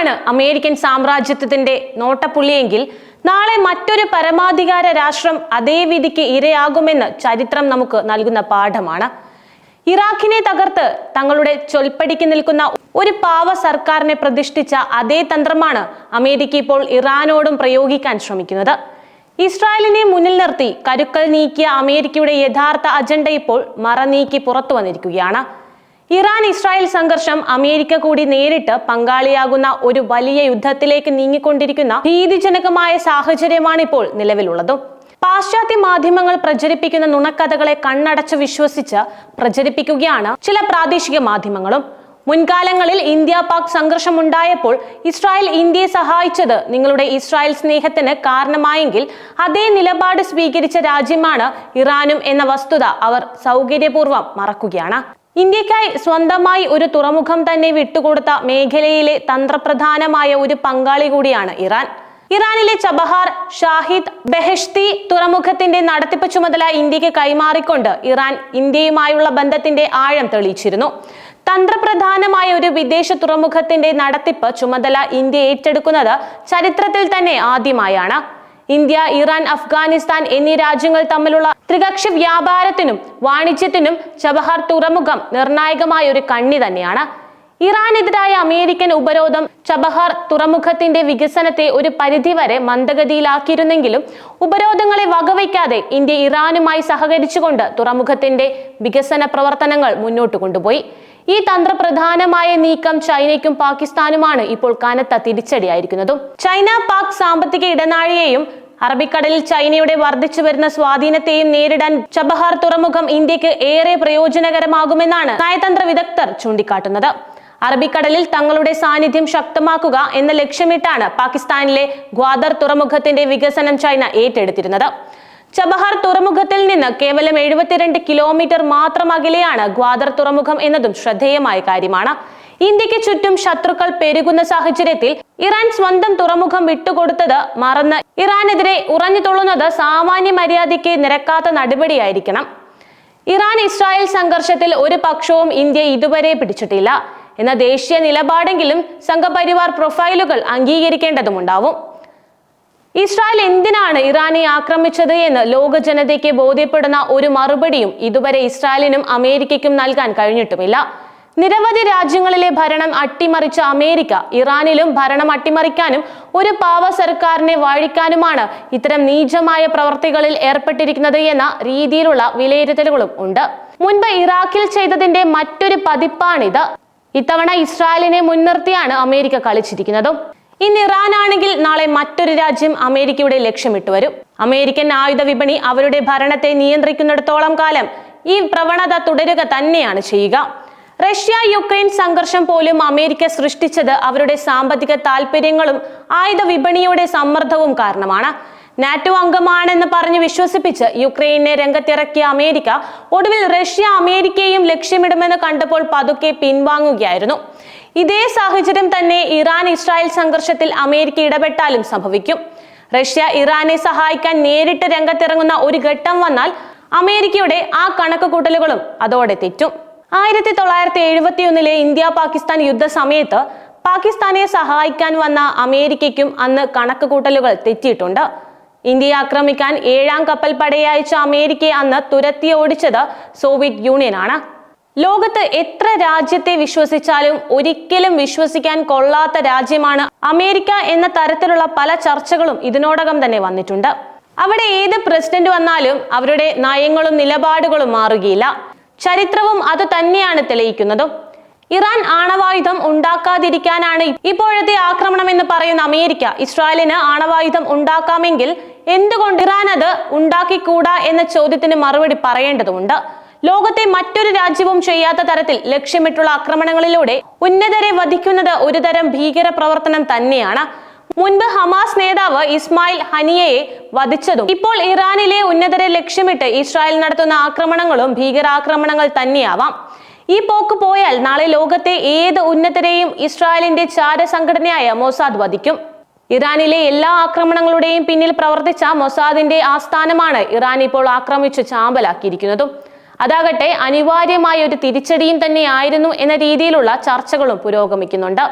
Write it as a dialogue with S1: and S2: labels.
S1: ഇറാനാണ് American സാമ്രാജ്യത്വത്തിന്റെ നോട്ടപ്പുള്ളിയെങ്കിൽ നാളെ മറ്റൊരു പരമാധികാര രാഷ്ട്രം അതേ വിധിക്ക് ഇരയാകുമെന്ന് ചരിത്രം നമുക്ക് നൽകുന്ന പാഠമാണ്. ഇറാഖിനെ തകർത്ത് തങ്ങളുടെ ചൊൽപ്പടിക്ക് നിൽക്കുന്ന ഒരു പാവ സർക്കാരിനെ പ്രതിഷ്ഠിച്ച അതേ തന്ത്രമാണ് അമേരിക്ക ഇപ്പോൾ ഇറാനോടും പ്രയോഗിക്കാൻ ശ്രമിക്കുന്നത്. ഇസ്രായേലിനെ മുന്നിൽ നിർത്തി കരുക്കൾ നീക്കിയ അമേരിക്കയുടെ യഥാർത്ഥ അജണ്ട ഇപ്പോൾ മറനീക്കി പുറത്തു വന്നിരിക്കുകയാണ്. ഇറാൻ ഇസ്രായേൽ സംഘർഷം അമേരിക്ക കൂടി നേരിട്ട് പങ്കാളിയാകുന്ന ഒരു വലിയ യുദ്ധത്തിലേക്ക് നീങ്ങിക്കൊണ്ടിരിക്കുന്ന ഭീതിജനകമായ സാഹചര്യമാണ് ഇപ്പോൾ നിലവിലുള്ളതും. പാശ്ചാത്യ മാധ്യമങ്ങൾ പ്രചരിപ്പിക്കുന്ന നുണക്കഥകളെ കണ്ണടച്ച് വിശ്വസിച്ച് പ്രചരിപ്പിക്കുകയാണ് ചില പ്രാദേശിക മാധ്യമങ്ങളും. മുൻകാലങ്ങളിൽ ഇന്ത്യ പാക് സംഘർഷം ഉണ്ടായപ്പോൾ ഇസ്രായേൽ ഇന്ത്യയെ സഹായിച്ചത് നിങ്ങളുടെ ഇസ്രായേൽ സ്നേഹത്തിന് കാരണമായെങ്കിൽ അതേ നിലപാട് സ്വീകരിച്ച രാജ്യമാണ് ഇറാനും എന്ന വസ്തുത അവർ സൗകര്യപൂർവ്വം മറക്കുകയാണ്. ഇന്ത്യക്കായി സ്വന്തമായി ഒരു തുറമുഖം തന്നെ വിട്ടുകൊടുത്ത മേഖലയിലെ തന്ത്രപ്രധാനമായ ഒരു പങ്കാളി കൂടിയാണ് ഇറാൻ. ഇറാനിലെ ചബഹാർ, ഷാഹിദ്, ബെഹഷ്തി തുറമുഖത്തിന്റെ നടത്തിപ്പ് ചുമതല ഇന്ത്യക്ക് കൈമാറിക്കൊണ്ട് ഇറാൻ ഇന്ത്യയുമായുള്ള ബന്ധത്തിന്റെ ആഴം തെളിയിച്ചിരുന്നു. തന്ത്രപ്രധാനമായ ഒരു വിദേശ തുറമുഖത്തിന്റെ നടത്തിപ്പ് ചുമതല ഇന്ത്യ ഏറ്റെടുക്കുന്നത് ചരിത്രത്തിൽ തന്നെ ആദ്യമായാണ്. ഇന്ത്യ, ഇറാൻ, അഫ്ഗാനിസ്ഥാൻ എന്നീ രാജ്യങ്ങൾ തമ്മിലുള്ള ത്രികക്ഷി വ്യാപാരത്തിനും വാണിജ്യത്തിനും ചബഹാർ തുറമുഖം നിർണായകമായ ഒരു കണ്ണി തന്നെയാണ്. ഇറാനെതിരായ അമേരിക്കൻ ഉപരോധം ചബഹാർ തുറമുഖത്തിന്റെ വികസനത്തെ ഒരു പരിധിവരെ മന്ദഗതിയിലാക്കിയിരുന്നെങ്കിലും ഉപരോധങ്ങളെ വകവയ്ക്കാതെ ഇന്ത്യ ഇറാനുമായി സഹകരിച്ചുകൊണ്ട് തുറമുഖത്തിന്റെ വികസന പ്രവർത്തനങ്ങൾ മുന്നോട്ട് കൊണ്ടുപോയി. ഈ തന്ത്രപ്രധാനമായ നീക്കം ചൈനയ്ക്കും പാകിസ്ഥാനുമാണ് ഇപ്പോൾ കനത്ത തിരിച്ചടിയായിരിക്കുന്നതും. ചൈന പാക് സാമ്പത്തിക ഇടനാഴിയെയും അറബിക്കടലിൽ ചൈനയുടെ വർദ്ധിച്ചു വരുന്ന സ്വാധീനത്തെയും നേരിടാൻ ചബഹാർ തുറമുഖം ഇന്ത്യക്ക് ഏറെ പ്രയോജനകരമാകുമെന്നാണ് നയതന്ത്ര വിദഗ്ധർ ചൂണ്ടിക്കാട്ടുന്നത്. അറബിക്കടലിൽ തങ്ങളുടെ സാന്നിധ്യം ശക്തമാക്കുക എന്ന ലക്ഷ്യമിട്ടാണ് പാകിസ്ഥാനിലെ ഗ്വാദർ തുറമുഖത്തിന്റെ വികസനം ചൈന ഏറ്റെടുത്തിരുന്നത്. ചബഹാർ തുറമുഖത്തിൽ നിന്ന് കേവലം 72 കിലോമീറ്റർ മാത്രം അകലെയാണ് ഗ്വാദർ തുറമുഖം എന്നതും ശ്രദ്ധേയമായ കാര്യമാണ്. ഇന്ത്യക്ക് ചുറ്റും ശത്രുക്കൾ പെരുകുന്ന സാഹചര്യത്തിൽ ഇറാൻ സ്വന്തം തുറമുഖം വിട്ടുകൊടുത്തത് മറന്ന് ഇറാനെതിരെ ഉറഞ്ഞു തുള്ളുന്നത് സാമാന്യ മര്യാദയ്ക്ക് നിരക്കാത്ത നടപടിയായിരിക്കണം. ഇറാൻ ഇസ്രായേൽ സംഘർഷത്തിൽ ഒരു പക്ഷവും ഇന്ത്യ ഇതുവരെ പിടിച്ചിട്ടില്ല എന്ന ദേശീയ നിലപാടെങ്കിലും സംഘപരിവാർ പ്രൊഫൈലുകൾ അംഗീകരിക്കേണ്ടതുണ്ടാവും. ഇസ്രായേൽ എന്തിനാണ് ഇറാനെ ആക്രമിച്ചത് എന്ന് ലോക ജനതയ്ക്ക് ബോധ്യപ്പെടുന്ന ഒരു മറുപടിയും ഇതുവരെ ഇസ്രായേലിനും അമേരിക്കയ്ക്കും നൽകാൻ കഴിഞ്ഞിട്ടുമില്ല. നിരവധി രാജ്യങ്ങളിലെ ഭരണം അട്ടിമറിച്ച അമേരിക്ക ഇറാനിലും ഭരണം അട്ടിമറിക്കാനും ഒരു പാവ സർക്കാരിനെ വാഴിക്കാനുമാണ് ഇത്തരം നീചമായ പ്രവർത്തികളിൽ ഏർപ്പെട്ടിരിക്കുന്നത് എന്ന രീതിയിലുള്ള വിലയിരുത്തലുകളും ഉണ്ട്. മുൻപ് ഇറാഖിൽ ചെയ്തതിന്റെ മറ്റൊരു പതിപ്പാണിത്. ഇത്തവണ ഇസ്രായേലിനെ മുൻനിർത്തിയാണ് അമേരിക്ക കളിച്ചിരിക്കുന്നതും. ഇന്ന് ഇറാൻ ആണെങ്കിൽ നാളെ മറ്റൊരു രാജ്യം അമേരിക്കയുടെ ലക്ഷ്യമിട്ട് വരും. അമേരിക്കൻ ആയുധ വിപണി അവരുടെ ഭരണത്തെ നിയന്ത്രിക്കുന്നിടത്തോളം കാലം ഈ പ്രവണത തുടരുക തന്നെയാണ് ചെയ്യുക. റഷ്യ യുക്രൈൻ സംഘർഷം പോലും അമേരിക്ക സൃഷ്ടിച്ചത് അവരുടെ സാമ്പത്തിക താല്പര്യങ്ങളും ആയുധ വിപണിയുടെ സമ്മർദ്ദവും കാരണമാണ്. നാറ്റോ അംഗമാണെന്ന് പറഞ്ഞ് വിശ്വസിപ്പിച്ച് യുക്രൈനെ രംഗത്തിറക്കിയ അമേരിക്ക ഒടുവിൽ റഷ്യ അമേരിക്കയെയും ലക്ഷ്യമിടുമെന്ന് കണ്ടപ്പോൾ പതുക്കെ പിൻവാങ്ങുകയായിരുന്നു. ഇതേ സാഹചര്യം തന്നെ ഇറാൻ ഇസ്രായേൽ സംഘർഷത്തിൽ അമേരിക്ക ഇടപെട്ടാലും സംഭവിക്കും. റഷ്യ ഇറാനെ സഹായിക്കാൻ നേരിട്ട് രംഗത്തിറങ്ങുന്ന ഒരു ഘട്ടം വന്നാൽ അമേരിക്കയുടെ ആ കണക്കുകൂട്ടലുകളും അതോടെ തെറ്റും. 1971 ഇന്ത്യ പാകിസ്ഥാൻ യുദ്ധ സമയത്ത് പാകിസ്ഥാനെ സഹായിക്കാൻ വന്ന അമേരിക്കയ്ക്കും അന്ന് കണക്കുകൂട്ടലുകൾ തെറ്റിയിട്ടുണ്ട്. ഇന്ത്യയെ ആക്രമിക്കാൻ 7ാം കപ്പൽ പടയെ അയച്ച അമേരിക്കയെ അന്ന് തുരത്തി ഓടിച്ചത് സോവിയറ്റ് യൂണിയനാണ്. ലോകത്ത് എത്ര രാജ്യത്തെ വിശ്വസിച്ചാലും ഒരിക്കലും വിശ്വസിക്കാൻ കൊള്ളാത്ത രാജ്യമാണ് അമേരിക്ക എന്ന തരത്തിലുള്ള പല ചർച്ചകളും ഇതിനോടകം തന്നെ വന്നിട്ടുണ്ട്. അവിടെ ഏത് പ്രസിഡന്റ് വന്നാലും അവരുടെ നയങ്ങളും നിലപാടുകളും മാറുകയില്ല. ചരിത്രവും അത് തന്നെയാണ് തെളിയിക്കുന്നതും. ഇറാൻ ആണവായുധം ഉണ്ടാക്കാതിരിക്കാനാണ് ഇപ്പോഴത്തെ ആക്രമണം എന്ന് പറയുന്ന അമേരിക്ക ഇസ്രായേലിന് ആണവായുധം ഉണ്ടാക്കാമെങ്കിൽ എന്തുകൊണ്ട് ഇറാൻ അത് ഉണ്ടാക്കിക്കൂടാ എന്ന ചോദ്യത്തിന് മറുപടി പറയേണ്ടതുണ്ട്. ലോകത്തെ മറ്റൊരു രാജ്യവും ചെയ്യാത്ത തരത്തിൽ ലക്ഷ്യമിട്ടുള്ള ആക്രമണങ്ങളിലൂടെ ഉന്നതരെ വധിക്കുന്നത് ഒരുതരം ഭീകര പ്രവർത്തനം തന്നെയാണ്. മുൻപ് ഹമാസ് നേതാവ് ഇസ്മായിൽ ഹനിയയെ വധിച്ചതും ഇപ്പോൾ ഇറാനിലെ ഉന്നതരെ ലക്ഷ്യമിട്ട് ഇസ്രായേൽ നടത്തുന്ന ആക്രമണങ്ങളും ഭീകരാക്രമണങ്ങൾ തന്നെയാവാം. ഈ പോക്ക് പോയാൽ നാളെ ലോകത്തെ ഏത് ഉന്നതരെയും ഇസ്രായേലിന്റെ ചാരസംഘടനയായ മൊസാദ് വധിക്കും. ഇറാനിലെ എല്ലാ ആക്രമണങ്ങളുടെയും പിന്നിൽ പ്രവർത്തിച്ച മൊസാദിന്റെ ആസ്ഥാനമാണ് ഇറാൻ ഇപ്പോൾ ആക്രമിച്ച് ചാമ്പലാക്കിയിരിക്കുന്നതും. അതാകട്ടെ അനിവാര്യമായ ഒരു തിരിച്ചടിയും തന്നെയായിരുന്നു എന്ന രീതിയിലുള്ള ചർച്ചകളും പുരോഗമിക്കുന്നുണ്ട്.